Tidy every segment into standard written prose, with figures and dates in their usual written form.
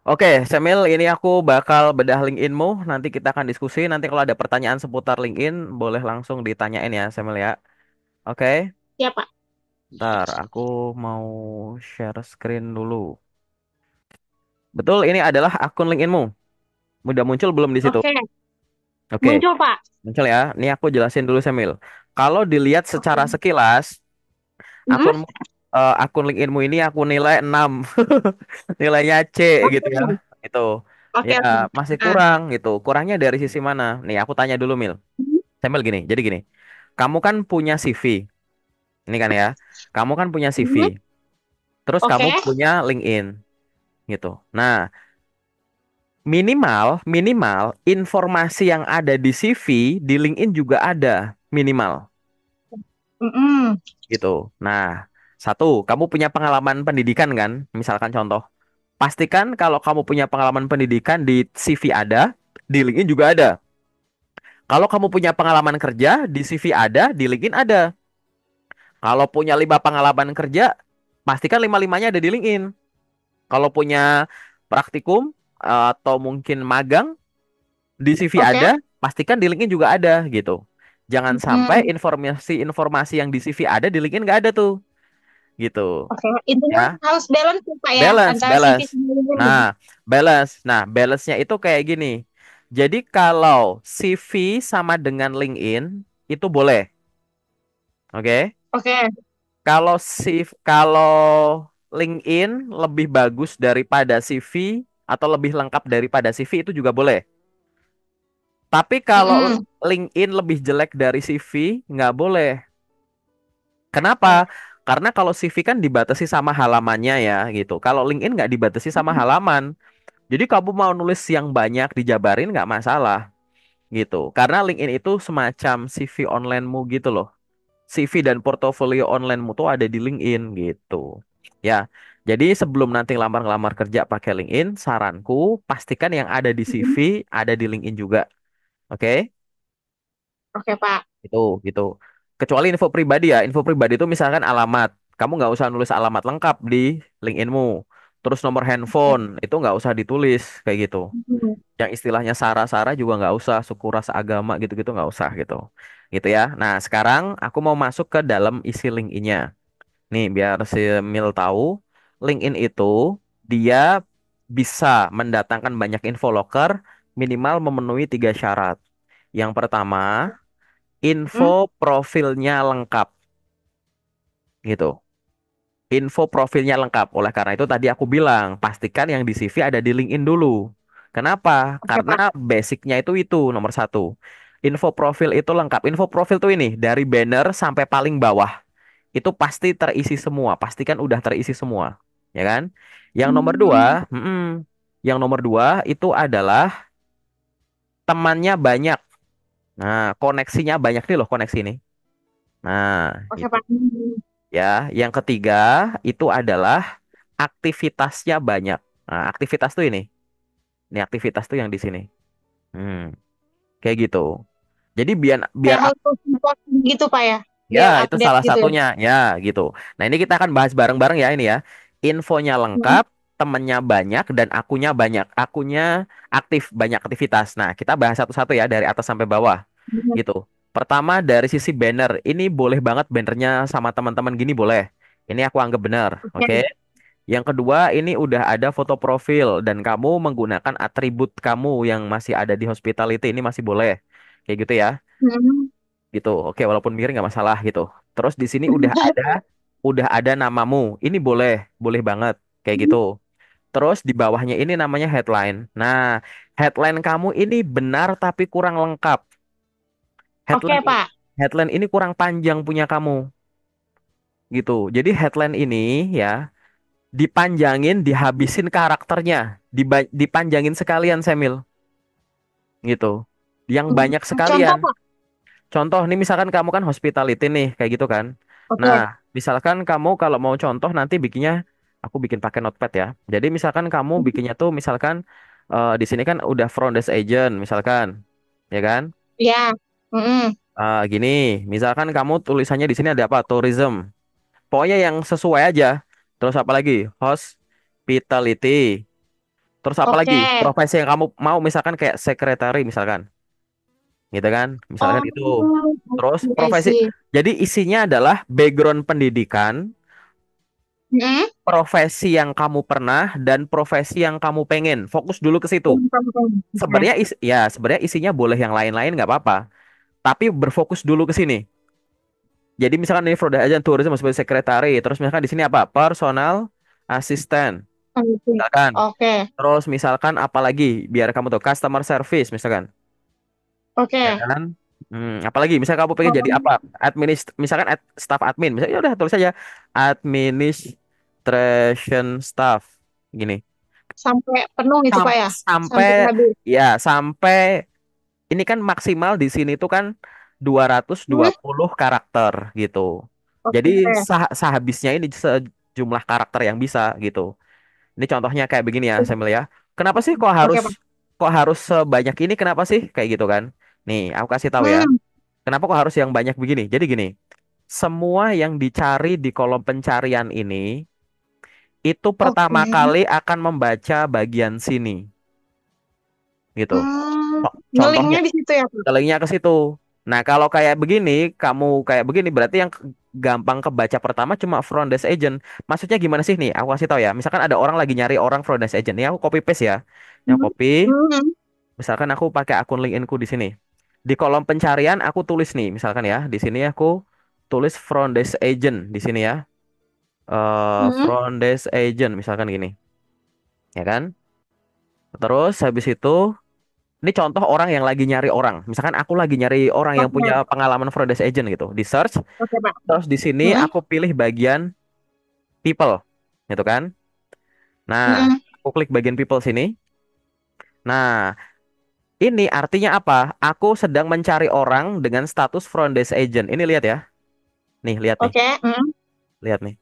Oke, Semil, ini aku bakal bedah LinkedIn-mu. Nanti kita akan diskusi. Nanti kalau ada pertanyaan seputar LinkedIn, boleh langsung ditanyain ya, Semil ya. Oke, Ya, Pak. ntar aku mau share screen dulu. Betul, ini adalah akun LinkedIn-mu. Udah muncul belum di situ? Oke, Oke, muncul, Pak. muncul ya. Ini aku jelasin dulu, Semil. Kalau dilihat secara Oke. sekilas, Hmm? akun LinkedIn-mu ini aku nilai 6. Nilainya C gitu ya. Oke, Itu. oke, Ya, oke. masih Ah. kurang gitu. Kurangnya dari sisi mana? Nih, aku tanya dulu, Mil. Samuel gini, jadi gini. Kamu kan punya CV. Ini kan ya. Kamu kan punya CV. Hmm? Terus kamu Oke. punya LinkedIn gitu. Nah, minimal minimal informasi yang ada di CV di LinkedIn juga ada minimal Mm-mm. gitu. Nah, satu, kamu punya pengalaman pendidikan kan? Misalkan contoh. Pastikan kalau kamu punya pengalaman pendidikan di CV ada, di LinkedIn juga ada. Kalau kamu punya pengalaman kerja, di CV ada, di LinkedIn ada. Kalau punya 5 pengalaman kerja, pastikan lima-limanya ada di LinkedIn. Kalau punya praktikum atau mungkin magang, di CV Oke. ada, pastikan di LinkedIn juga ada gitu. Jangan sampai Mm. informasi-informasi yang di CV ada di LinkedIn nggak ada tuh, gitu. Oke. Intinya Ya, harus balance ya, Pak ya, balance, antara CV balance. sama LinkedIn Nah, gitu. balance. Nah, balance-nya itu kayak gini. Jadi kalau CV sama dengan LinkedIn itu boleh, oke? Oke. Kalau LinkedIn lebih bagus daripada CV atau lebih lengkap daripada CV itu juga boleh. Tapi kalau Mm-mm. LinkedIn lebih jelek dari CV nggak boleh. Kenapa? Oke. Karena kalau CV kan dibatasi sama halamannya ya gitu. Kalau LinkedIn nggak dibatasi sama halaman. Jadi kamu mau nulis yang banyak dijabarin nggak masalah gitu. Karena LinkedIn itu semacam CV online-mu gitu loh. CV dan portofolio onlinemu tuh ada di LinkedIn gitu. Ya, jadi sebelum nanti ngelamar-ngelamar kerja pakai LinkedIn, saranku pastikan yang ada di CV Mm. ada di LinkedIn juga. Oke? Oke, Pak. Itu, gitu. Kecuali info pribadi ya. Info pribadi itu misalkan alamat. Kamu nggak usah nulis alamat lengkap di LinkedInmu. Terus nomor handphone itu nggak usah ditulis kayak gitu. Mm. Yang istilahnya sara-sara juga nggak usah, suku ras agama gitu-gitu nggak usah gitu. Gitu ya. Nah, sekarang aku mau masuk ke dalam isi LinkedIn-nya. Nih, biar si Mil tahu, LinkedIn itu dia bisa mendatangkan banyak info loker minimal memenuhi 3 syarat. Yang pertama, Mm. info profilnya lengkap gitu. Info profilnya lengkap. Oleh karena itu tadi aku bilang, pastikan yang di CV ada di LinkedIn dulu. Kenapa? Oke, Karena Pak. basicnya itu nomor satu. Info profil itu lengkap. Info profil tuh ini dari banner sampai paling bawah itu pasti terisi semua. Pastikan udah terisi semua, ya kan? Yang nomor dua, Mm. yang nomor dua itu adalah temannya banyak. Nah, koneksinya banyak nih loh koneksi ini. Nah, Oke, itu Pak. ya. Yang ketiga itu adalah aktivitasnya banyak. Nah, aktivitas tuh ini. Ini aktivitas tuh yang di sini. Hmm, kayak gitu. Jadi biar biar Kayak harus support gitu, Pak ya, ya, biar itu update salah gitu ya. satunya. Ya, gitu. Nah, ini kita akan bahas bareng-bareng ya ini ya. Infonya Mm. lengkap, temennya banyak, dan akunya banyak. Akunya aktif, banyak aktivitas. Nah, kita bahas satu-satu ya dari atas sampai bawah. Mm. Gitu. Pertama dari sisi banner. Ini boleh banget bannernya sama teman-teman gini boleh. Ini aku anggap benar. Oke. Oke. Yang kedua, ini udah ada foto profil dan kamu menggunakan atribut kamu yang masih ada di hospitality ini masih boleh. Kayak gitu ya. Mm. Gitu. Oke, walaupun miring nggak masalah gitu. Terus di sini udah ada namamu. Ini boleh, boleh banget kayak gitu. Terus di bawahnya ini namanya headline. Nah, headline kamu ini benar tapi kurang lengkap. Oke, Headline Pak. headline ini kurang panjang punya kamu gitu. Jadi headline ini ya dipanjangin, dihabisin karakternya, dipanjangin sekalian Semil gitu. Yang Mm. banyak Contoh, sekalian. Pak. Contoh nih misalkan kamu kan hospitality nih kayak gitu kan. Nah, Oke. misalkan kamu kalau mau contoh nanti bikinnya aku bikin pakai notepad ya. Jadi misalkan kamu bikinnya tuh misalkan di sini kan udah front desk agent misalkan, ya kan? Ya. Mm-mm. Gini, misalkan kamu tulisannya di sini ada apa? Tourism. Pokoknya yang sesuai aja. Terus apa lagi? Hospitality. Terus apa lagi? Oke. Profesi yang kamu mau misalkan kayak sekretari misalkan, gitu kan? Misalkan Oh, itu. Terus I profesi, see. jadi isinya adalah background pendidikan, Hmm? profesi yang kamu pernah dan profesi yang kamu pengen. Fokus dulu ke situ. Oke. Sebenarnya ya sebenarnya isinya boleh yang lain-lain nggak apa-apa. Tapi berfokus dulu ke sini. Jadi misalkan ini fraud agent tourism sebagai sekretari, terus misalkan di sini apa? Personal assistant, I see. misalkan. Oke. Terus misalkan apa lagi? Biar kamu tahu customer service, misalkan. Ya Oke. kan? Apalagi misalnya kamu pengen jadi Oh, apa? Misalkan staff admin, misalnya ya udah tulis aja administration staff gini. sampai penuh itu Pak ya? Sampai Sampai habis. ya sampai ini kan maksimal di sini tuh kan dua ratus dua Hmm? puluh karakter gitu. Jadi Oke. sehabisnya ini sejumlah karakter yang bisa gitu. Ini contohnya kayak begini ya, Samuel ya. Kenapa sih Oke Pak. kok harus sebanyak ini? Kenapa sih kayak gitu kan? Nih, aku kasih tahu ya. Hmm. Kenapa kok harus yang banyak begini? Jadi gini, semua yang dicari di kolom pencarian ini itu Oke. pertama kali akan membaca bagian sini gitu. Hmm. Contohnya, Ngelingnya di situ ya Pak? linknya ke situ. Nah, kalau kayak begini, kamu kayak begini berarti yang gampang kebaca pertama cuma front desk agent. Maksudnya gimana sih nih? Aku kasih tahu ya. Misalkan ada orang lagi nyari orang front desk agent. Ini aku copy paste ya. Yang Hmm. copy, Hmm. misalkan aku pakai akun LinkedIn-ku di sini. Di kolom pencarian aku tulis nih, misalkan ya, di sini aku tulis front desk agent di sini ya. Hmm. Front desk agent misalkan gini, ya kan? Terus habis itu ini contoh orang yang lagi nyari orang. Misalkan aku lagi nyari orang yang punya Oke. pengalaman front desk agent gitu. Di search, Oke Pak. terus di sini Hmm. aku pilih bagian people, gitu kan? Nah, Hmm. aku klik bagian people sini. Nah, ini artinya apa? Aku sedang mencari orang dengan status front desk agent. Ini lihat ya. Nih, lihat nih. Oke. Hmm. Lihat nih.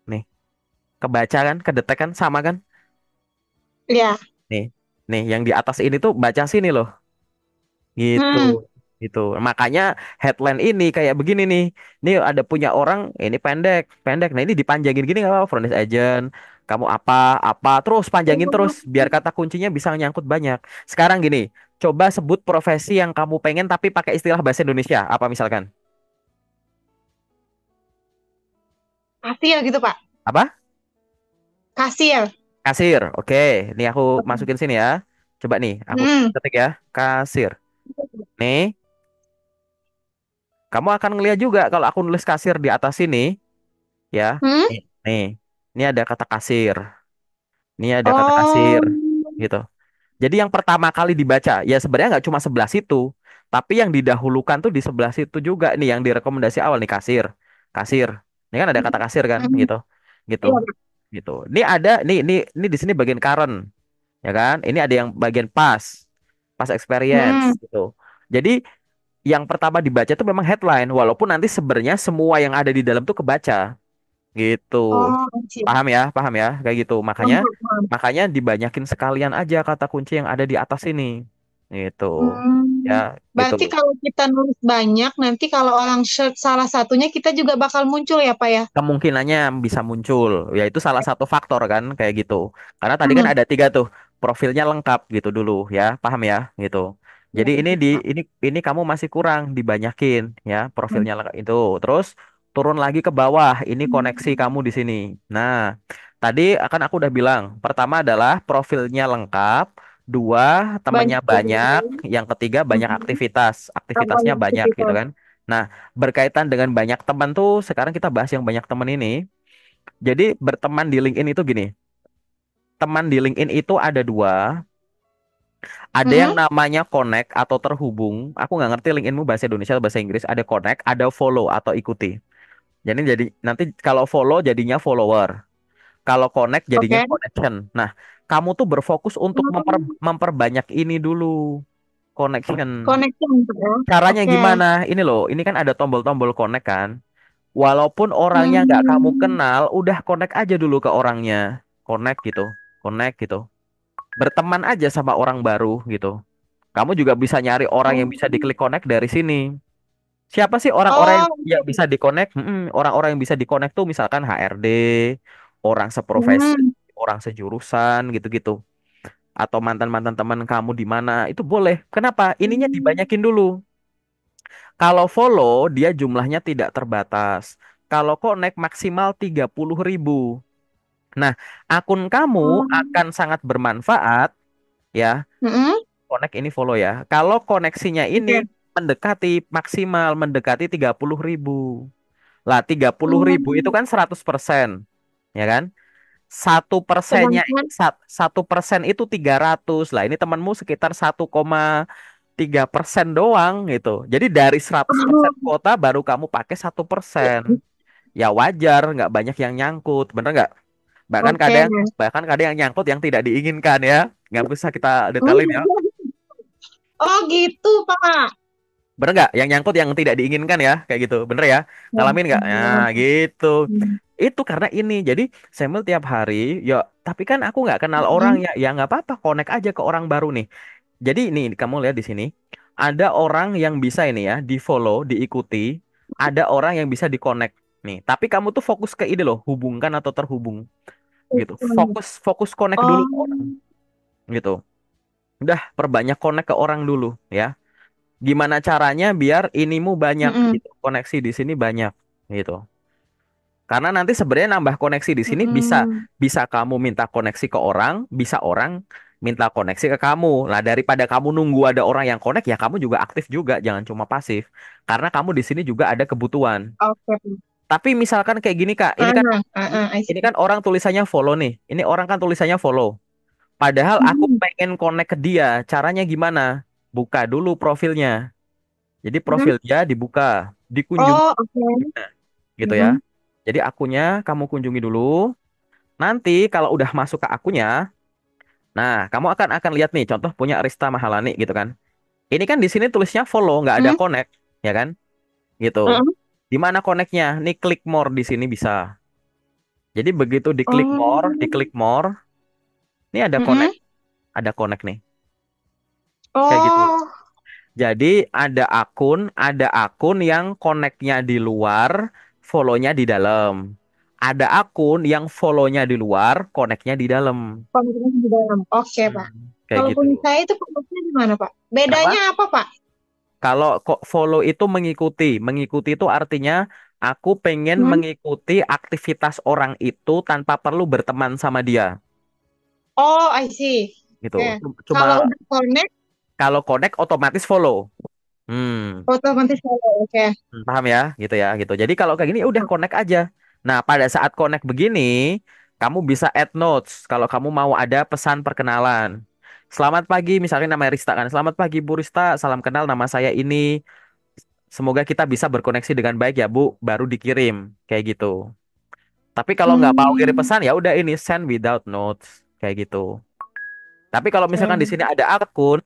Nih, kebaca kan? Kedetek kan? Sama kan? Ya. Nih. Nih, yang di atas ini tuh baca sini loh. Gitu. Hmm. Gitu. Makanya headline ini kayak begini nih. Ini ada punya orang, ini pendek, pendek. Nah, ini dipanjangin gini nggak apa-apa, front desk agent. Kamu apa, apa, terus panjangin terus biar kata kuncinya bisa nyangkut banyak. Sekarang gini, coba sebut profesi yang kamu pengen tapi pakai istilah bahasa Indonesia. Apa misalkan? Kasir gitu Pak. Apa? Kasir. Kasir. Oke, ini aku masukin sini ya. Coba nih, aku Hmm. ketik ya, kasir. Nih, kamu akan ngeliat juga kalau aku nulis kasir di atas sini, ya. Hmm. Nih, ini ada kata kasir. Ini ada kata kasir, Oh. gitu. Jadi yang pertama kali dibaca, ya sebenarnya nggak cuma sebelah situ, tapi yang didahulukan tuh di sebelah situ juga nih, yang direkomendasi awal nih kasir, kasir. Ini kan ada kata kasir kan, Hmm. gitu, gitu, Iya Pak. gitu. Ini ada, ini di sini bagian current, ya kan? Ini ada yang bagian pas experience, Hmm. gitu. Jadi yang pertama dibaca tuh memang headline, walaupun nanti sebenarnya semua yang ada di dalam tuh kebaca. Gitu. Oh, siap. Paham ya, kayak gitu. Makanya, Paham, paham. makanya dibanyakin sekalian aja kata kunci yang ada di atas ini. Gitu. Ya, Hmm. gitu. Berarti kalau kita nulis banyak, nanti kalau orang search salah satunya, kita juga bakal muncul ya, Pak ya? Kemungkinannya bisa muncul. Ya, itu salah satu faktor kan, kayak gitu. Karena tadi kan Hmm. ada tiga tuh, profilnya lengkap gitu dulu, ya, paham ya, gitu. Ya, Jadi Pak. ini kamu masih kurang dibanyakin, ya, Hmm. profilnya lengkap itu. Terus turun lagi ke bawah, ini koneksi kamu di sini. Nah, tadi akan aku udah bilang, pertama adalah profilnya lengkap, dua temannya Banyak banyak, juga. yang ketiga banyak Hmm. aktivitas, aktivitasnya Banyak banyak gitu aktivitas. kan. Nah, berkaitan dengan banyak teman tuh, sekarang kita bahas yang banyak teman ini. Jadi berteman di LinkedIn itu gini, teman di LinkedIn itu ada dua, ada yang Hmm. namanya connect atau terhubung. Aku nggak ngerti LinkedInmu bahasa Indonesia atau bahasa Inggris. Ada connect, ada follow atau ikuti. Jadi nanti kalau follow jadinya follower, kalau connect jadinya Oke. connection. Nah, kamu tuh berfokus untuk Hmm. memperbanyak ini dulu, connection. Connection, Pak ya? Caranya Oke. gimana? Ini loh, ini kan ada tombol-tombol connect kan. Walaupun orangnya nggak kamu Hmm. kenal, udah connect aja dulu ke orangnya. Connect gitu. Connect gitu. Berteman aja sama orang baru gitu. Kamu juga bisa nyari orang yang Oh. bisa diklik connect dari sini. Siapa sih orang-orang Oh. yang bisa diconnect? Orang-orang yang bisa diconnect tuh misalkan HRD, orang seprofesi, Hmm. orang sejurusan gitu-gitu. Atau mantan-mantan teman kamu di mana, itu boleh. Kenapa? Ininya Hmm. dibanyakin dulu. Kalau follow, dia jumlahnya tidak terbatas. Kalau connect maksimal 30.000. Nah, akun kamu Oh. akan sangat bermanfaat ya. Mm-mm. Connect ini follow ya. Kalau koneksinya ini Oke. mendekati maksimal mendekati 30.000. Lah 30.000 itu Hmm. kan 100%, ya kan? 1%-nya Sedangkan, 1% itu 300. Lah ini temanmu sekitar 1,3% doang gitu. Jadi dari 100% oh, kuota baru kamu pakai 1%. Ya wajar, nggak banyak yang nyangkut, bener nggak? Bahkan oke. kadang bahkan kadang yang nyangkut yang tidak diinginkan ya. Nggak bisa kita detailin ya. Oh gitu, Pak. Bener nggak? Yang nyangkut yang tidak diinginkan ya, kayak gitu. Bener ya? Ya, Ngalamin nggak? Nah, benar. gitu. Hmm. Itu karena ini. Jadi Samuel tiap hari, ya. Tapi kan aku nggak kenal orang Mm-mm. ya. Ya nggak apa-apa, connect aja ke orang baru nih. Jadi nih, kamu lihat di sini. Ada orang yang bisa ini ya, di follow, diikuti. Ada orang yang bisa di connect nih. Tapi kamu tuh fokus ke ide loh, hubungkan atau terhubung gitu. Fokus fokus connect dulu Oh, ke orang gitu. Udah perbanyak connect ke orang dulu ya. Gimana caranya biar inimu banyak mm-mm. gitu. Koneksi di sini banyak gitu. Karena nanti sebenarnya nambah koneksi di sini bisa Mm-mm. bisa kamu minta koneksi ke orang, bisa orang minta koneksi ke kamu. Lah daripada kamu nunggu ada orang yang connect ya kamu juga aktif juga, jangan cuma pasif. Karena kamu di sini juga ada kebutuhan. Oke. Tapi misalkan kayak gini Kak, I ini see. kan orang tulisannya follow nih. Ini orang kan tulisannya follow. Padahal aku Mm-mm. pengen connect ke dia. Caranya gimana? Buka dulu profilnya. Jadi Mm-mm. profil dia dibuka, dikunjungi Oh, oke. gitu ya. Mm-mm. Jadi akunnya kamu kunjungi dulu. Nanti kalau udah masuk ke akunnya, nah kamu akan lihat nih contoh punya Rista Mahalani gitu kan. Ini kan di sini tulisnya follow, nggak ada Mm. connect, ya kan? Gitu. Mm-mm. Di mana connectnya? Nih klik more di sini bisa. Jadi begitu Oh. diklik more, ini Mm-mm. ada connect nih, kayak gitu. Oh. Jadi ada akun yang connect-nya di luar, follow-nya di dalam. Ada akun yang follow-nya di luar, connect-nya di dalam. Komitmen di dalam. Oke, Pak. Kayak Kalau gitu. punya saya itu fokusnya di mana, Pak? Kenapa? Bedanya apa, Pak? Kalau kok follow itu mengikuti, mengikuti itu artinya aku pengen Hmm? mengikuti aktivitas orang itu tanpa perlu berteman sama dia, Oh, I see. gitu. Oke. Cuma Kalau udah connect, kalau connect otomatis follow. Hmm. otomatis follow. Oke. Paham ya, gitu ya, gitu. Jadi kalau kayak gini ya udah connect aja. Nah, pada saat connect begini, kamu bisa add notes kalau kamu mau ada pesan perkenalan. Selamat pagi, misalnya nama Rista kan. Selamat pagi Bu Rista, salam kenal nama saya ini. Semoga kita bisa berkoneksi dengan baik ya Bu, baru dikirim kayak gitu. Tapi kalau nggak mau kirim Hmm. pesan ya udah ini send without notes kayak gitu. Tapi kalau misalkan di sini ada akun,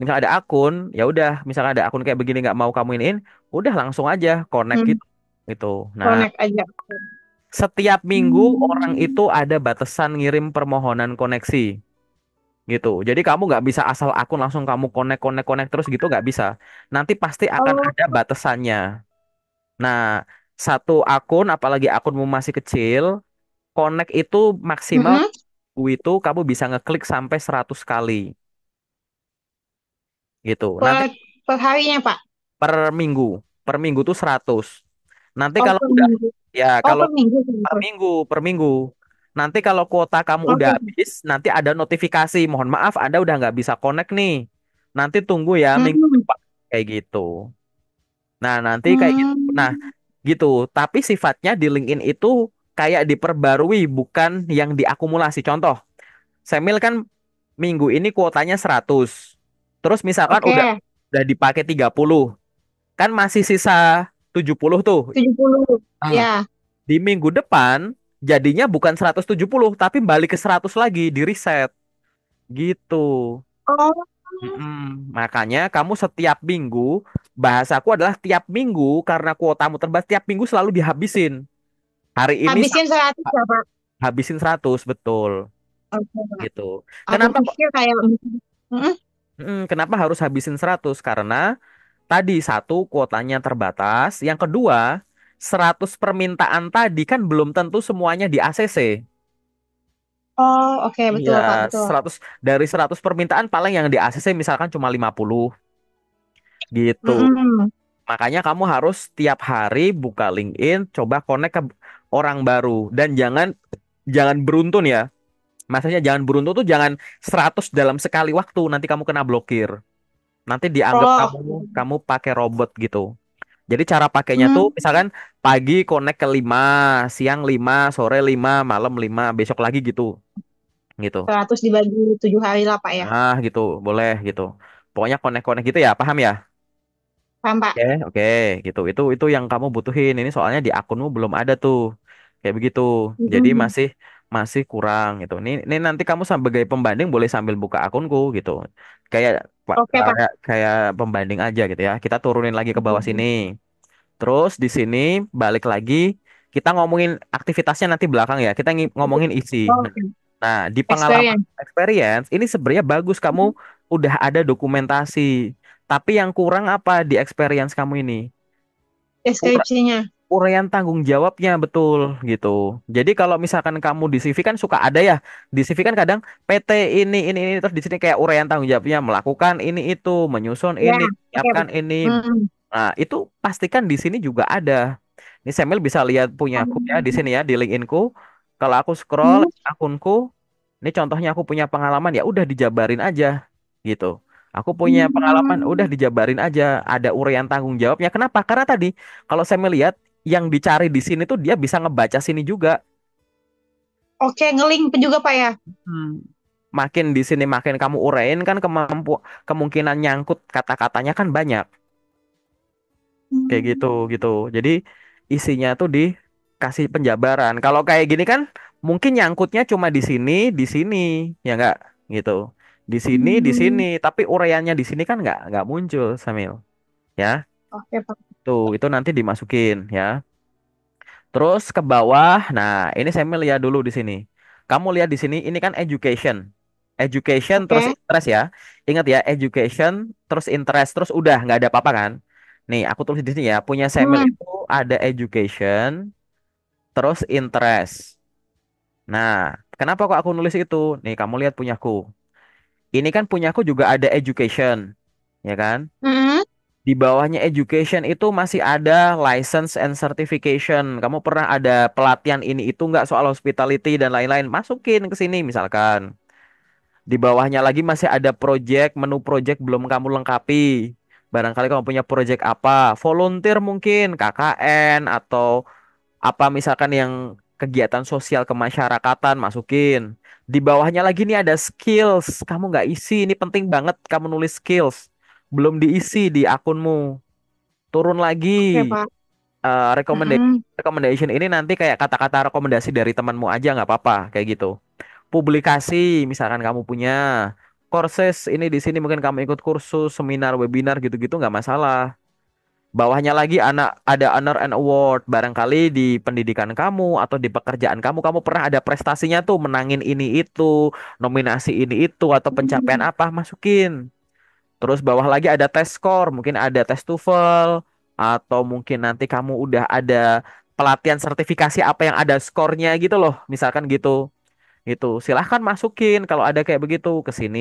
misal ada akun, ya udah, misalkan ada akun kayak begini nggak mau kamu iniin, udah langsung aja connect Hmm. gitu. Gitu. Nah, Connect aja. setiap minggu orang Hmm. itu ada batasan ngirim permohonan koneksi gitu. Jadi kamu nggak bisa asal akun langsung kamu connect connect connect terus gitu nggak bisa. Nanti pasti akan Oh. ada batasannya. Nah, satu akun apalagi akunmu masih kecil, connect itu maksimal Mm-mm. itu kamu bisa ngeklik sampai 100 kali gitu. Nanti Per, per harinya, Pak. per minggu, per minggu tuh 100. Nanti Oh, kalau per udah minggu. ya Oh, kalau per minggu. per minggu. Nanti kalau kuota kamu udah Oke. habis, nanti ada notifikasi. Mohon maaf, Anda udah nggak bisa connect nih. Nanti tunggu ya minggu Hmm. depan kayak gitu. Nah, nanti kayak gitu. Nah, Hmm. gitu. Tapi sifatnya di LinkedIn itu kayak diperbarui, bukan yang diakumulasi. Contoh, Semil kan minggu ini kuotanya 100. Terus misalkan Oke. udah dipakai 30, kan masih sisa 70 tuh. 70. Ah, Ya. di minggu depan jadinya bukan 170 tapi balik ke 100 lagi, di reset gitu. Oh. Mm-mm. Makanya kamu setiap minggu, bahasaku adalah tiap minggu karena kuotamu terbatas, tiap minggu selalu dihabisin. Hari ini Habisin 100 ya, Pak. habisin 100 betul Oke, Pak. gitu. Aku Kenapa kok? pikir kayak. Mm-mm. Kenapa harus habisin 100? Karena tadi satu kuotanya terbatas, yang kedua 100 permintaan tadi kan belum tentu semuanya di ACC. Oh, oke, Iya, betul, Kak, betul. 100 dari 100 permintaan paling yang di ACC misalkan cuma 50 gitu. Mm-mm. Makanya kamu harus tiap hari buka LinkedIn, coba connect ke orang baru dan jangan beruntun ya. Maksudnya jangan beruntun tuh jangan 100 dalam sekali waktu, nanti kamu kena blokir. Nanti dianggap Oh, kamu oke. kamu pakai robot gitu. Jadi cara pakainya tuh Hmm, misalkan pagi connect ke 5, siang 5, sore 5, malam 5, besok lagi gitu. Gitu. 100 dibagi 7 hari lah, Pak ya. Nah, gitu, boleh gitu. Pokoknya connect-connect gitu ya, paham ya? Paham, Pak? Oke, oke, gitu. Itu yang kamu butuhin. Ini soalnya di akunmu belum ada tuh. Kayak begitu. Jadi Mm-mm. masih masih kurang gitu. Ini nanti kamu sebagai pembanding boleh sambil buka akunku gitu. Kayak Oke, Pak. kayak pembanding aja gitu ya. Kita turunin lagi ke bawah sini. Mm-mm. Terus di sini balik lagi kita ngomongin aktivitasnya nanti belakang ya. Kita ngomongin isi. Oke. Nah, di pengalaman Experience. experience ini sebenarnya bagus kamu udah ada dokumentasi. Tapi yang kurang apa di experience kamu ini? Ura- Deskripsinya. Uraian tanggung jawabnya betul gitu. Jadi kalau misalkan kamu di CV kan suka ada ya. Di CV kan kadang PT ini terus di sini kayak uraian tanggung jawabnya melakukan ini itu, menyusun Ya, ini, oke, menyiapkan Pak. ini. Hmm. Nah, itu pastikan di sini juga ada. Ini Samuel bisa lihat punya aku ya di sini ya di LinkedIn-ku. Kalau aku scroll Hmm. akunku, ini contohnya aku punya pengalaman ya udah dijabarin aja gitu. Aku punya pengalaman udah Hmm. dijabarin aja, ada uraian tanggung jawabnya. Kenapa? Karena tadi kalau saya melihat yang dicari di sini tuh dia bisa ngebaca sini juga. Oke, ngelink juga, Pak ya. Hmm. Makin di sini makin kamu urein kan kemungkinan nyangkut kata-katanya kan banyak. Kayak gitu Hmm. gitu. Jadi isinya tuh dikasih penjabaran. Kalau kayak gini kan mungkin nyangkutnya cuma di sini, ya enggak gitu. Di sini, Hmm. tapi uraiannya di sini kan nggak muncul, Samil. Ya, Oke, Pak. itu nanti dimasukin ya. Terus ke bawah, nah ini saya lihat dulu di sini. Kamu lihat di sini, ini kan education. Education terus Oke. interest ya. Ingat ya, education terus interest terus udah nggak ada apa-apa kan? Nih, aku tulis di sini ya. Punya Samuel Hmm. itu ada education terus interest. Nah, kenapa kok aku nulis itu? Nih, kamu lihat punyaku. Ini kan punyaku juga ada education, ya kan? Hmm. Di bawahnya education itu masih ada license and certification. Kamu pernah ada pelatihan ini itu nggak soal hospitality dan lain-lain? Masukin ke sini misalkan. Di bawahnya lagi masih ada project, menu project belum kamu lengkapi. Barangkali kamu punya project apa? Volunteer mungkin, KKN atau apa misalkan yang kegiatan sosial kemasyarakatan masukin. Di bawahnya lagi nih ada skills. Kamu nggak isi, ini penting banget kamu nulis skills. Belum diisi di akunmu. Turun lagi Oke, Pak. recommendation Hmm. recommendation ini nanti kayak kata-kata rekomendasi dari temanmu aja nggak apa-apa kayak gitu. Publikasi misalkan kamu punya courses ini di sini mungkin kamu ikut kursus, seminar, webinar gitu-gitu nggak masalah. Bawahnya lagi ada honor and award. Barangkali di pendidikan kamu atau di pekerjaan kamu kamu pernah ada prestasinya tuh menangin ini itu, nominasi ini itu atau pencapaian Hmm. apa masukin. Terus bawah lagi ada tes skor, mungkin ada tes TOEFL atau mungkin nanti kamu udah ada pelatihan sertifikasi apa yang ada skornya gitu loh, misalkan gitu. Gitu. Silahkan masukin kalau ada kayak begitu ke sini.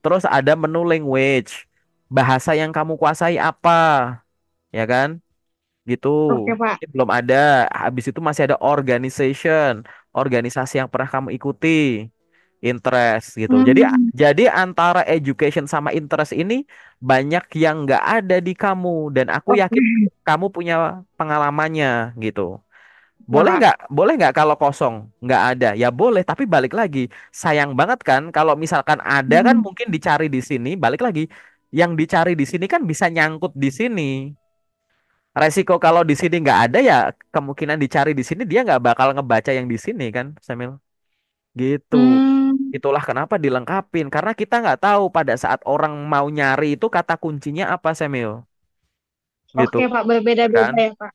Terus ada menu language. Bahasa yang kamu kuasai apa, ya kan? Gitu. Oke, Pak. Ini belum ada. Habis itu masih ada organization, organisasi yang pernah kamu ikuti, interest gitu. Hmm. Jadi antara education sama interest ini banyak yang nggak ada di kamu dan aku Oke. yakin kamu punya pengalamannya gitu. Ya, Pak. Boleh nggak kalau kosong nggak ada? Ya boleh, tapi balik lagi sayang banget kan kalau misalkan ada kan Hmm. mungkin dicari di sini. Balik lagi yang dicari di sini kan bisa nyangkut di sini. Resiko kalau di sini nggak ada ya kemungkinan dicari di sini dia nggak bakal ngebaca yang di sini kan, Samuel. Gitu. Hmm. Itulah kenapa dilengkapin karena kita nggak tahu pada saat orang mau nyari itu kata kuncinya apa, Samuel. Gitu, Oke, Pak. ya kan? Berbeda-beda ya, Pak.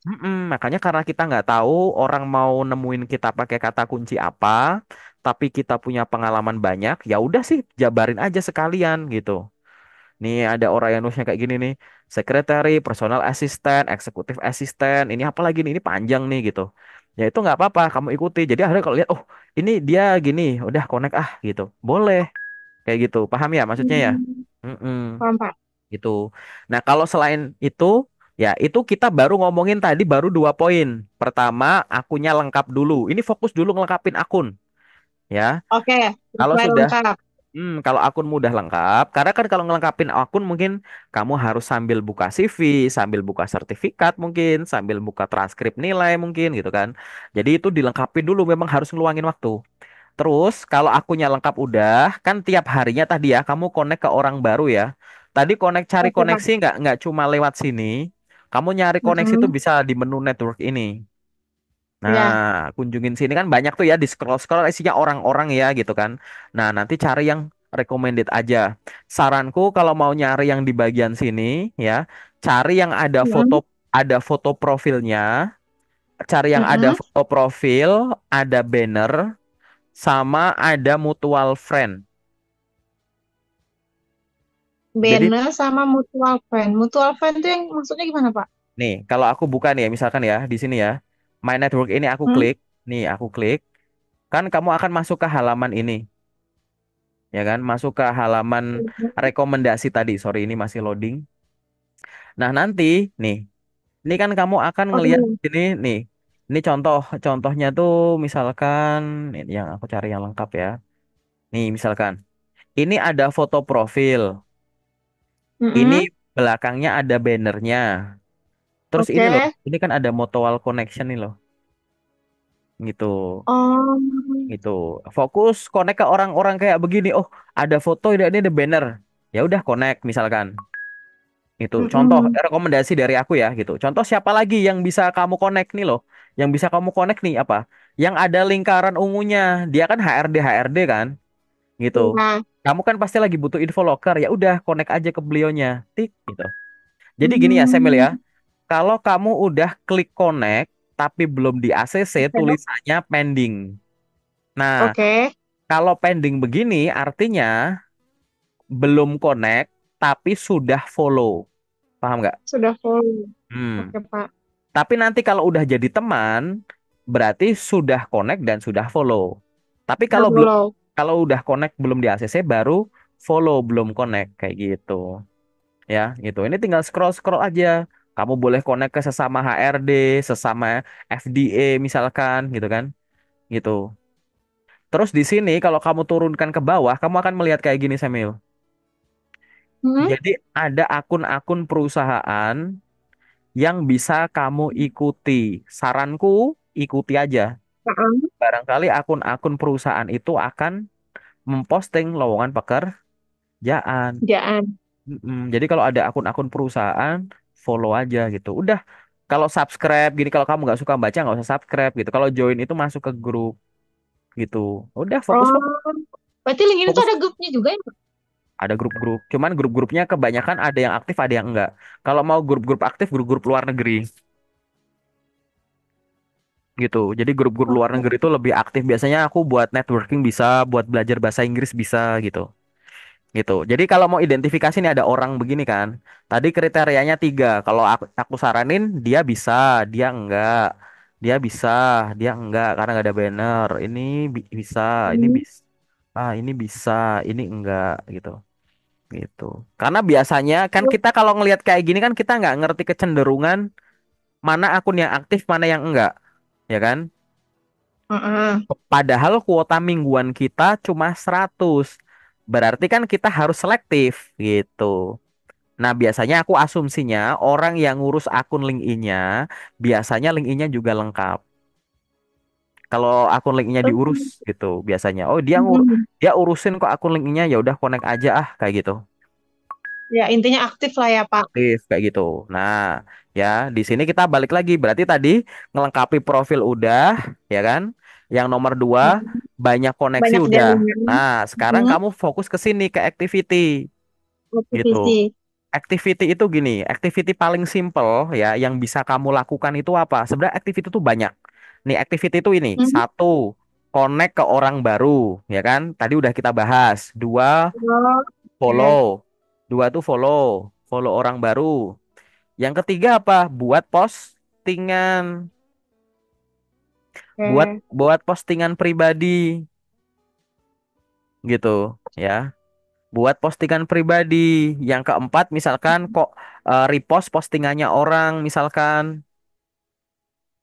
Makanya karena kita nggak tahu orang mau nemuin kita pakai kata kunci apa, tapi kita punya pengalaman banyak, ya udah sih jabarin aja sekalian gitu. Nih ada orang yang nulisnya kayak gini nih, secretary, personal assistant, executive assistant, ini apa lagi nih? Ini panjang nih gitu. ya itu nggak apa-apa kamu ikuti. Jadi akhirnya kalau lihat, oh ini dia gini, udah connect ah gitu, boleh kayak gitu. Paham ya maksudnya ya? Hmm, Mm-mm, paham, Pak. gitu. Nah kalau selain itu, ya itu kita baru ngomongin tadi baru 2 poin. Pertama, akunnya lengkap dulu. Ini fokus dulu ngelengkapin akun, ya. Oke, Kalau sesuai sudah lengkap. Kalau akunmu udah lengkap, karena kan kalau ngelengkapin akun mungkin kamu harus sambil buka CV, sambil buka sertifikat mungkin, sambil buka transkrip nilai mungkin gitu kan. Jadi itu dilengkapin dulu, memang harus ngeluangin waktu. Terus kalau akunnya lengkap udah, kan tiap harinya tadi ya kamu connect ke orang baru ya. Tadi cari Oke, Pak. koneksi nggak cuma lewat sini. Kamu nyari koneksi itu Mm-mm. bisa di menu network ini. Nah, Ya, kunjungin sini kan banyak tuh ya di scroll-scroll isinya orang-orang ya gitu kan. Nah, nanti cari yang recommended aja. Saranku kalau mau nyari yang di bagian sini ya, cari yang mm-mm. ada foto profilnya, cari yang ada Mm-mm. foto profil, ada banner, sama ada mutual friend. Jadi Banner sama mutual friend. Mutual friend itu yang maksudnya gimana, Pak? nih, kalau aku buka nih ya, misalkan ya di sini ya, My Network ini aku Hmm? klik, nih aku klik, kan kamu akan masuk ke halaman ini. Ya kan masuk ke halaman rekomendasi tadi. Sorry, ini masih loading. Nah, nanti nih, ini kan kamu akan Oh, ngelihat iya. ini nih. Ini contohnya tuh misalkan ini yang aku cari yang lengkap ya. Nih, misalkan ini ada foto profil. Ini Mm-mm. belakangnya ada bannernya. Terus ini loh, Oke. ini kan ada mutual connection nih loh. Gitu. Oh, Gitu. Fokus connect ke orang-orang kayak begini. Oh, ada foto, ini ada banner. Ya udah connect misalkan. Itu contoh mm-mm. rekomendasi dari aku ya gitu. Contoh siapa lagi yang bisa kamu connect nih loh. Yang bisa kamu connect nih apa? Yang ada lingkaran ungunya. Dia kan HRD kan gitu. Iya. Kamu kan pasti lagi butuh info loker. Ya udah connect aja ke beliaunya. Tik gitu. Jadi gini ya Semil ya. Hmm. Kalau kamu udah klik connect tapi belum di ACC Oke. tulisannya pending. Nah, Oke. kalau pending begini artinya belum connect tapi sudah follow. Paham nggak? Sudah follow. Hmm. Oke, Pak. Tapi nanti kalau udah jadi teman, berarti sudah connect dan sudah follow. Tapi Sudah follow. kalau udah connect belum di ACC baru follow belum connect kayak gitu. Ya, gitu. Ini tinggal scroll-scroll aja. Kamu boleh connect ke sesama HRD, sesama FDA misalkan gitu kan. Gitu. Terus di sini kalau kamu turunkan ke bawah, kamu akan melihat kayak gini Samuel. Hmm? Jadi ada akun-akun perusahaan yang bisa kamu ikuti. Saranku ikuti aja. Heeh. Barangkali akun-akun perusahaan itu akan memposting lowongan pekerjaan. Kerjaan. Jadi kalau ada akun-akun perusahaan, follow aja gitu. Udah, kalau subscribe gini, kalau kamu nggak suka baca nggak usah subscribe gitu. Kalau join itu masuk ke grup gitu. Udah fokus Oh, fokus berarti link ini tuh fokus. ada grupnya juga ya, Pak? Ada grup-grup. Cuman grup-grupnya kebanyakan ada yang aktif, ada yang enggak. Kalau mau grup-grup aktif, grup-grup luar negeri gitu. Jadi grup-grup luar Oh. negeri itu lebih aktif. Biasanya aku buat networking bisa, buat belajar bahasa Inggris bisa gitu. Gitu. Jadi kalau mau identifikasi nih ada orang begini kan. Tadi kriterianya 3. Kalau aku saranin dia bisa, dia enggak. Dia bisa, dia enggak karena nggak ada banner. Ini bisa, ini Hmm. bisa. Ini bisa, ini enggak gitu. Gitu. Karena biasanya kan kita kalau ngelihat kayak gini kan kita nggak ngerti kecenderungan mana akun yang aktif, mana yang enggak. Ya kan? Heeh. Padahal kuota mingguan kita cuma 100. Berarti kan kita harus selektif gitu. Nah, biasanya aku asumsinya orang yang ngurus akun LinkedIn-nya biasanya LinkedIn-nya juga lengkap. Kalau akun LinkedIn-nya diurus gitu biasanya. Oh, Hmm. dia urusin kok akun LinkedIn-nya ya udah connect aja ah kayak gitu. Ya, intinya aktif lah ya, Pak. Aktif kayak gitu. Nah, ya di sini kita balik lagi. Berarti tadi ngelengkapi profil udah, ya kan? Yang nomor 2 Hmm. banyak koneksi Banyak udah. jaringan. Nah, sekarang Hmm. kamu fokus ke sini ke activity gitu. Aktivisi. Activity itu gini, activity paling simple ya yang bisa kamu lakukan itu apa? Sebenarnya activity itu banyak. Nih, activity itu ini, Hmm. satu, connect ke orang baru, ya kan? Tadi udah kita bahas. Dua, Oh, oke. follow. Dua tuh follow, follow orang baru. Yang ketiga apa? Buat postingan. Buat Oke. buat postingan pribadi gitu ya. Buat postingan pribadi. Yang keempat misalkan kok repost postingannya orang misalkan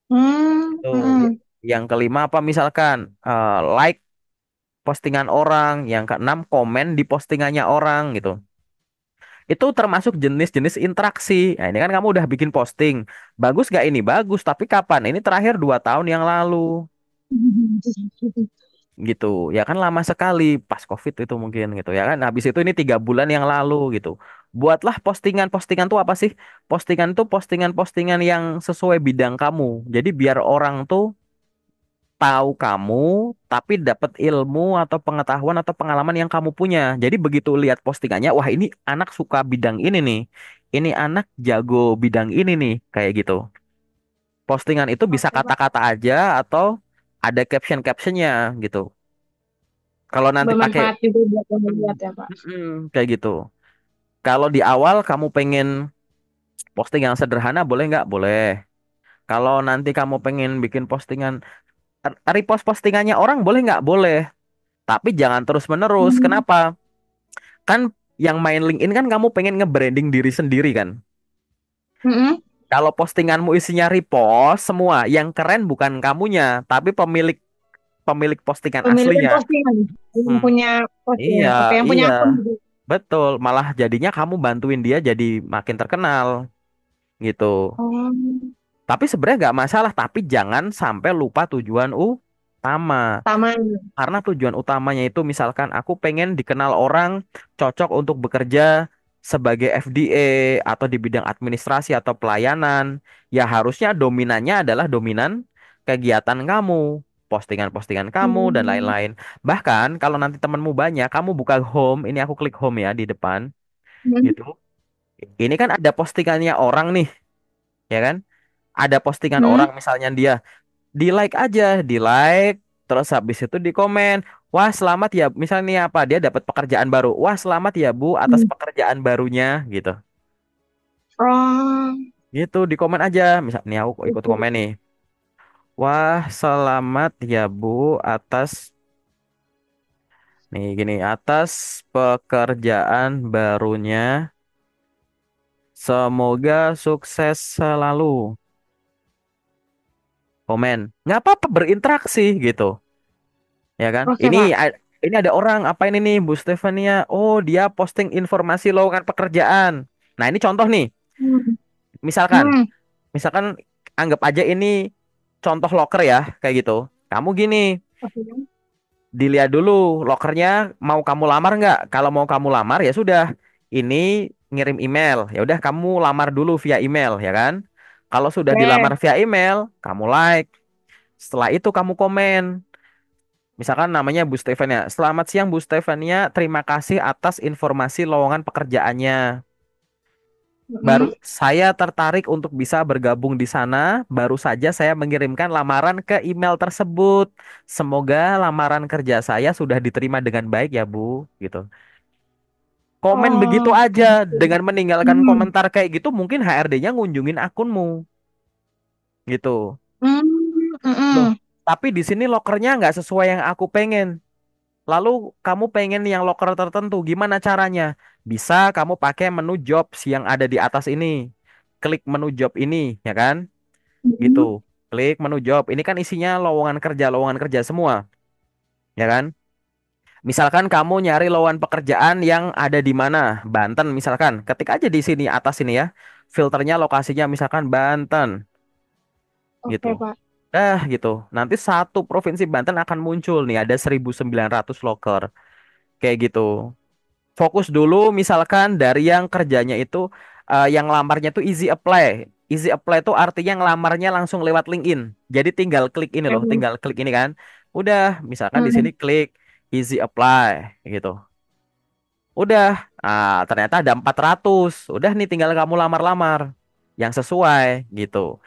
Hmm, itu. mm-mm. Yang kelima apa misalkan like postingan orang, yang keenam komen di postingannya orang gitu. Itu termasuk jenis-jenis interaksi. Nah, ini kan kamu udah bikin posting. Bagus gak ini? Bagus, tapi kapan? Ini terakhir 2 tahun yang lalu. Gitu ya kan, lama sekali pas COVID itu mungkin gitu ya kan, habis itu ini 3 bulan yang lalu gitu. Buatlah postingan-postingan tuh apa sih, postingan tuh postingan-postingan yang sesuai bidang kamu, jadi biar orang tuh tahu kamu tapi dapat ilmu atau pengetahuan atau pengalaman yang kamu punya. Jadi begitu lihat postingannya, wah ini anak suka bidang ini nih, ini anak jago bidang ini nih, kayak gitu. Postingan itu bisa Oke, Pak. kata-kata aja atau ada caption-captionnya gitu. Kalau nanti pakai Bermanfaat juga buat yang Hmm, lihat ya, Pak. kayak gitu. Kalau di awal kamu pengen posting yang sederhana, boleh nggak? Boleh. Kalau nanti kamu pengen bikin postingan, repost postingannya orang, boleh nggak? Boleh. Tapi jangan terus-menerus. Hmm. Kenapa? Kan yang main LinkedIn kan kamu pengen nge-branding diri sendiri kan. Mm-mm. Kalau postinganmu isinya repost semua, yang keren bukan kamunya, tapi pemilik pemilik postingan Pemilik aslinya. postingan yang Hmm, punya postingan. iya, Oke, yang punya iya, akun juga. betul. Malah jadinya kamu bantuin dia jadi makin terkenal gitu. Oh, Tapi sebenarnya nggak masalah, tapi jangan sampai lupa tujuan utama. taman. Karena tujuan utamanya itu misalkan aku pengen dikenal orang cocok untuk bekerja sebagai FDA atau di bidang administrasi atau pelayanan. Ya harusnya dominannya adalah dominan kegiatan kamu, postingan-postingan kamu dan Hmm. lain-lain. Bahkan kalau nanti temenmu banyak, kamu buka home, ini aku klik home ya di depan, Hmm. gitu. Ini kan ada postingannya orang nih, ya kan? Ada postingan Hmm. orang misalnya dia, di like aja, di like, terus habis itu di komen, wah selamat ya, misalnya apa, dia dapat pekerjaan baru, wah selamat ya Bu atas Hmm. pekerjaan barunya, gitu. Oh, Gitu di komen aja, misal nih aku ikut gitu. komen nih, wah selamat ya Bu atas, nih gini, atas pekerjaan barunya, semoga sukses selalu. Komen, nggak apa-apa berinteraksi gitu. Ya kan? Oke, Pak. Ini ada orang apa ini nih Bu Stefania? Oh, dia posting informasi lowongan pekerjaan. Nah, ini contoh nih. Hmm. Misalkan, Hmm. misalkan anggap aja ini contoh loker ya, kayak gitu. Kamu gini, Oke. dilihat dulu lokernya, mau kamu lamar nggak? Kalau mau kamu lamar ya sudah. Ini ngirim email. Ya udah kamu lamar dulu via email, ya kan? Kalau sudah dilamar Oke. via email, kamu like. Setelah itu kamu komen. Misalkan namanya Bu Stefania. Selamat siang Bu Stefania, terima kasih atas informasi lowongan pekerjaannya. Baru Hmm. saya tertarik untuk bisa bergabung di sana. Baru saja saya mengirimkan lamaran ke email tersebut. Semoga lamaran kerja saya sudah diterima dengan baik ya Bu. Gitu. Komen begitu Oh, aja gitu. dengan meninggalkan Hmm. komentar kayak gitu, mungkin HRD-nya ngunjungin akunmu. Gitu. Hmm. Loh, Hmm. tapi di sini lokernya nggak sesuai yang aku pengen. Lalu kamu pengen yang loker tertentu, gimana caranya? Bisa kamu pakai menu jobs yang ada di atas ini. Klik menu job ini, ya kan? Gitu. Hmm. Klik menu job. Ini kan isinya lowongan kerja semua, ya kan? Misalkan kamu nyari lowongan pekerjaan yang ada di mana? Banten misalkan. Ketik aja di sini atas ini ya. Filternya lokasinya misalkan Banten, gitu. Oke, Pak. Gitu. Nanti satu provinsi Banten akan muncul nih, ada 1.900 loker. Kayak gitu. Fokus dulu misalkan dari yang kerjanya itu yang lamarnya tuh easy apply. Easy apply itu artinya ngelamarnya langsung lewat LinkedIn. Jadi tinggal klik ini loh, Oke. tinggal klik ini kan. Udah, misalkan di sini Hmm. klik easy apply gitu. Udah, ternyata ada 400. Udah nih tinggal kamu lamar-lamar yang sesuai gitu.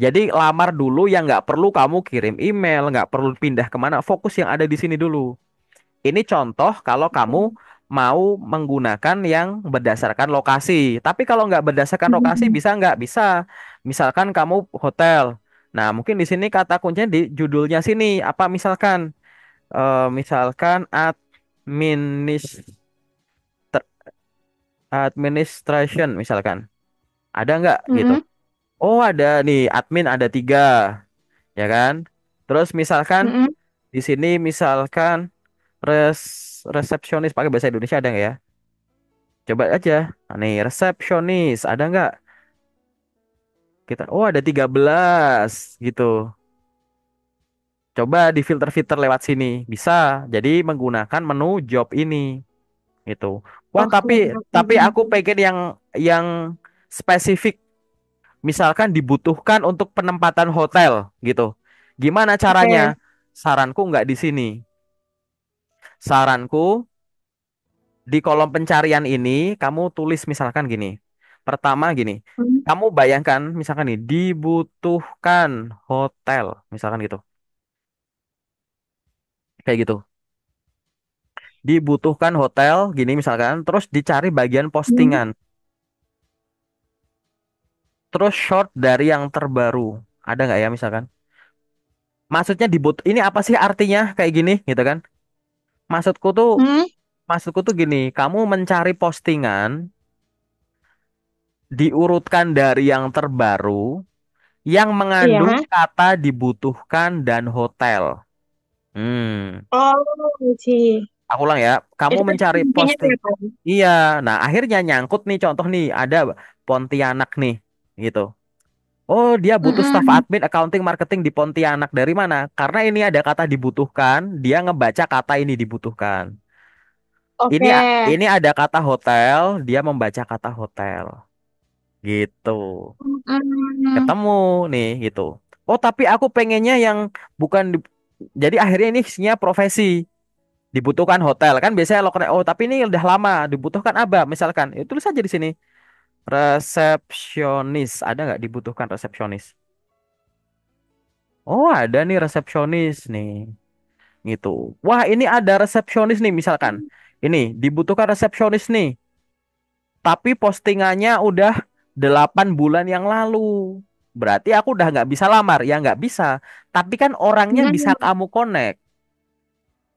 Jadi lamar dulu yang nggak perlu kamu kirim email, nggak perlu pindah kemana. Fokus yang ada di sini dulu. Ini contoh kalau kamu mau menggunakan yang berdasarkan lokasi. Tapi kalau nggak berdasarkan lokasi Hmm. bisa nggak? Bisa. Misalkan kamu hotel. Nah, mungkin di sini kata kuncinya di judulnya sini apa misalkan administration misalkan. Ada nggak gitu? Mm-mm, Oh, ada nih admin ada 3, ya kan? Terus misalkan mm-mm. di sini misalkan res resepsionis pakai bahasa Indonesia ada nggak ya? Coba aja. Nah, nih resepsionis ada nggak? Kita oh ada 13 gitu. Coba di filter-filter lewat sini. Bisa. Jadi menggunakan menu job ini gitu. Wah, Oke. tapi aku Mm-mm. pengen yang spesifik. Misalkan dibutuhkan untuk penempatan hotel gitu. Gimana caranya? Oke. Saranku nggak di sini. Saranku di kolom pencarian ini kamu tulis misalkan gini. Pertama gini. Mm. Kamu bayangkan misalkan nih dibutuhkan hotel misalkan gitu. Kayak gitu. Dibutuhkan hotel gini misalkan terus dicari bagian Mm. postingan. Terus short dari yang terbaru. Ada nggak ya misalkan? Maksudnya ini apa sih artinya kayak gini gitu kan? Maksudku tuh Mm. Maksudku tuh gini, kamu mencari postingan diurutkan dari yang terbaru yang mengandung Iya. kata dibutuhkan dan hotel. Hmm, Oh, sih. aku ulang ya. Kamu Itu kan mencari intinya posting. ya, Pak? Iya, nah akhirnya nyangkut nih contoh nih ada Pontianak nih gitu. Oh, dia butuh staf Mm-mm. admin accounting marketing di Pontianak. Dari mana? Karena ini ada kata dibutuhkan, dia ngebaca kata ini dibutuhkan. Ini Oke. ini ada kata hotel, dia membaca kata hotel. Gitu. Mm-mm. Ketemu nih gitu. Oh, tapi aku pengennya yang bukan jadi akhirnya ini isinya profesi. Dibutuhkan hotel kan biasanya lo kena oh tapi ini udah lama dibutuhkan apa misalkan itu tulis aja di sini resepsionis ada nggak dibutuhkan resepsionis. Oh, ada nih resepsionis nih gitu. Wah, ini ada resepsionis nih misalkan. Ini dibutuhkan resepsionis nih. Tapi postingannya udah 8 bulan yang lalu. Berarti aku udah nggak bisa lamar, ya nggak bisa. Tapi kan orangnya bisa Mm. kamu connect.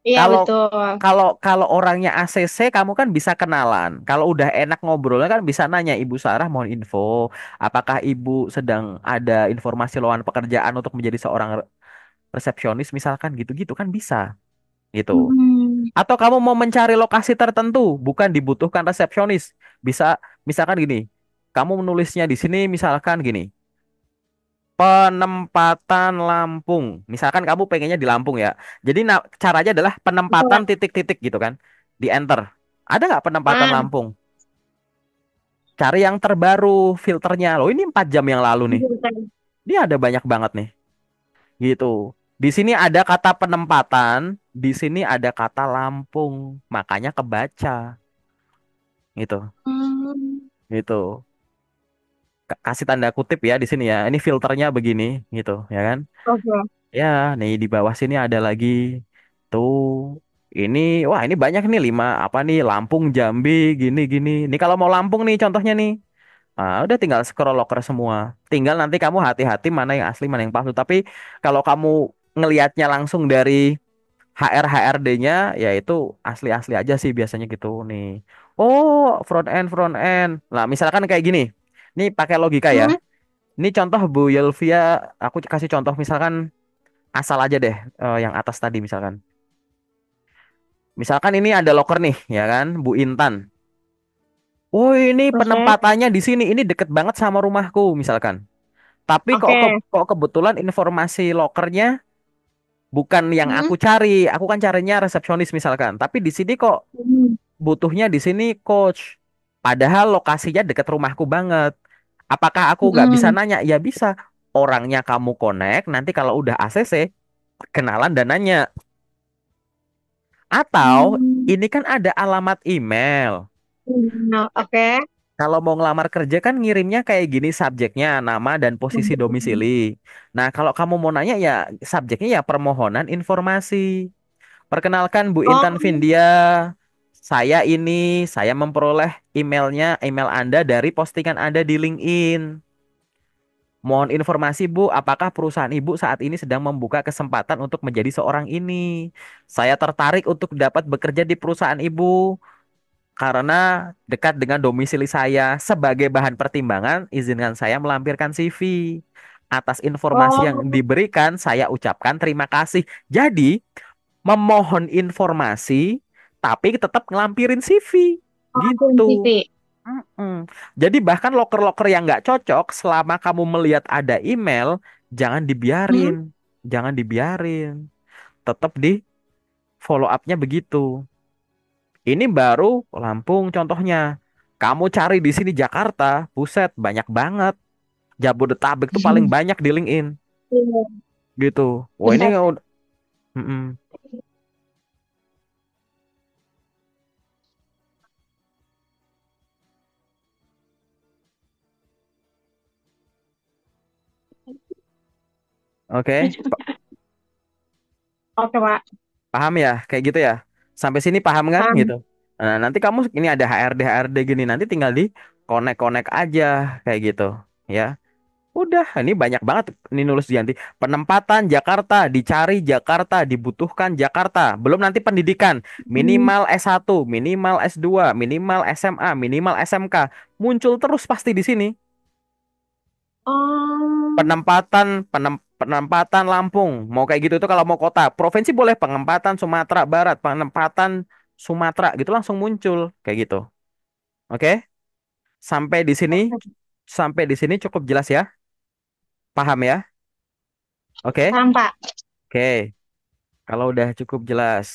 Iya, Kalau betul. kalau kalau orangnya ACC, kamu kan bisa kenalan. Kalau udah enak ngobrolnya kan bisa nanya, Ibu Sarah mohon info, apakah Ibu sedang ada informasi lowongan pekerjaan untuk menjadi seorang resepsionis misalkan gitu-gitu kan bisa gitu. Mm. Atau kamu mau mencari lokasi tertentu, bukan dibutuhkan resepsionis. Bisa, misalkan gini, kamu menulisnya di sini misalkan gini, penempatan Lampung. Misalkan kamu pengennya di Lampung ya. Jadi caranya adalah penempatan Oke. titik-titik gitu kan. Di enter. Ada nggak penempatan Ah, Lampung? Cari yang terbaru filternya. Loh, ini 4 jam yang lalu nih. betul. Dia ada banyak banget nih. Gitu. Di sini ada kata penempatan, di sini ada kata Lampung. Makanya kebaca. Gitu. Hmm. Gitu. Kasih tanda kutip ya di sini ya. Ini filternya begini gitu, ya kan? Oke. Ya, nih di bawah sini ada lagi tuh. Ini wah ini banyak nih 5 apa nih Lampung, Jambi, gini gini. Ini kalau mau Lampung nih contohnya nih. Ah, udah tinggal scroll loker semua. Tinggal nanti kamu hati-hati mana yang asli, mana yang palsu. Tapi kalau kamu ngelihatnya langsung dari HRD-nya ya itu asli-asli aja sih biasanya gitu nih. Oh, front end. Nah, misalkan kayak gini. Ini pakai logika ya. Hmm. Ini contoh Bu Yelvia, aku kasih contoh misalkan asal aja deh yang atas tadi misalkan. Misalkan ini ada loker nih, ya kan, Bu Intan. Oh, ini Oke. penempatannya di sini, ini deket banget sama rumahku misalkan. Tapi Oke. kok kebetulan informasi lokernya bukan yang Hmm. aku cari. Aku kan carinya resepsionis misalkan. Tapi di sini kok Hmm. butuhnya di sini coach. Padahal lokasinya deket rumahku banget. Apakah aku nggak bisa Hmm. nanya? Ya bisa. Orangnya kamu connect, nanti kalau udah ACC, kenalan dan nanya. Atau Hmm. ini kan ada alamat email. Nah, oke. Kalau mau ngelamar kerja kan ngirimnya kayak gini subjeknya, nama dan posisi domisili. Hmm. Nah, kalau kamu mau nanya ya subjeknya ya permohonan informasi. Perkenalkan Bu Intan Oh. Vindia. Saya ini, saya memperoleh email Anda dari postingan Anda di LinkedIn. Mohon informasi Bu, apakah perusahaan Ibu saat ini sedang membuka kesempatan untuk menjadi seorang ini? Saya tertarik untuk dapat bekerja di perusahaan Ibu karena dekat dengan domisili saya. Sebagai bahan pertimbangan, izinkan saya melampirkan CV. Atas informasi yang Oh, diberikan, saya ucapkan terima kasih. Jadi, memohon informasi, tapi tetap ngelampirin CV. langsung Gitu. CV. Mm-mm. Jadi bahkan loker-loker yang nggak cocok, selama kamu melihat ada email, jangan Hmm? dibiarin. Jangan dibiarin. Tetap di follow up-nya begitu. Ini baru Lampung contohnya. Kamu cari di sini Jakarta, buset, banyak banget. Jabodetabek tuh paling banyak di LinkedIn. Iya, Gitu. Wah ini benar. udah. Mm-mm. Oke, Oke, Pak. paham ya? Kayak gitu ya. Sampai sini paham kan? Gitu. Paham. Nah, nanti kamu ini ada HRD gini, nanti tinggal di connect-connect aja kayak gitu. Ya. Udah, ini banyak banget ini nulis Dianti. Penempatan Jakarta, dicari Jakarta, dibutuhkan Jakarta. Belum nanti pendidikan, Hmm. minimal S1, minimal S2, minimal SMA, minimal SMK. Muncul terus pasti di sini. Oh, Penempatan Lampung. Mau kayak gitu tuh kalau mau kota. Provinsi boleh penempatan Sumatera Barat, penempatan Sumatera gitu langsung muncul kayak gitu. Oke? Sampai di sini, oke. sampai di sini cukup jelas ya? Paham ya? Oke? Paham, Pak. Oke. Kalau udah cukup jelas.